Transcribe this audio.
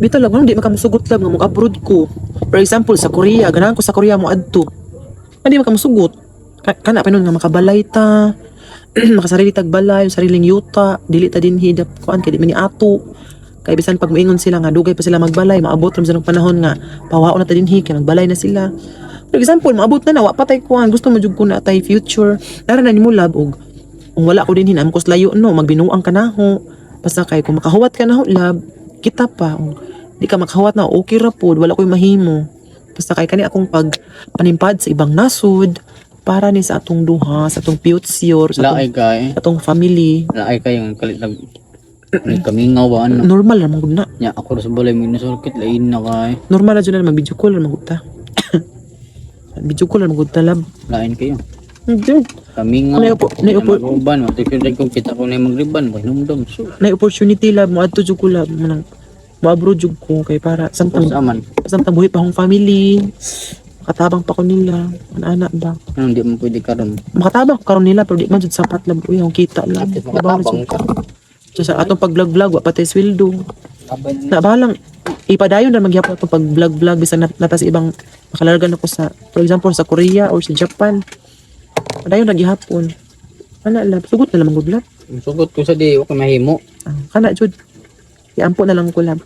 Bitaw lang, di makamusugot lab nga mag-abroad ko. For example, sa Korea, ganahan ko sa Korea mo adto. Hindi makamusugot. Kana pa nun nga makabalay ta. Makasarili tag balay, sariling yuta, dili ta din hidap kuan kay di man ni ato. Kay bisan pag moingon sila nga dugay pa sila magbalay, maabot ram sa panahon nga pawao na ta dinhi kay magbalay na sila. For example, maabot na wa patay kuan, gusto mo jud ko na tay future. Dara na nimo lab og kung wala ko din hinam kos layo no, magbinuang ka na ho. Basta kay kung makahuwat ka na ho lab, kita pa. Di ka makahuwat na okay ra pod, wala koy mahimo. Basta kay kani akong pag panimpad sa ibang nasod para ni sa atong duha, sa atong future, sa Laay atong, kay. sa atong family. Laay kay yung kalit nag kamingaw ba ano. Normal lang magud na. Nya ako sa balay mo nasulkit lain na kay. Normal na dyan na mag-video call lang magud ta. Video call lang magud ta lab. Lain kayo. Hindi. Kamingaw. Naiupo. Magriban, matikid ko kita ko na magriban, hinumdum. So, Na opportunity lab mo adto jud ko lab manang mo-abroad jud ko kay para samtang saman. buhi pa akong family. Makatabang pa ko nila. Anak ba? Ano di mo pwede karon. Makatabang ko karon nila pero di man jud sapat lab uy ang kita lang. Trabaho na jud. So, sa atong pag-vlog-vlog wa patay sweldo. Na balang ipadayon na magyapon atong pag-vlog-vlog bisan natas ibang makalargan ako sa for example sa Korea or sa Japan. Padayon na gihapon. Ana lab, sugot na lang magud lab. Sugot ko sa di, wa ko mahimo. Kana jud. Iampo na lang ko lab.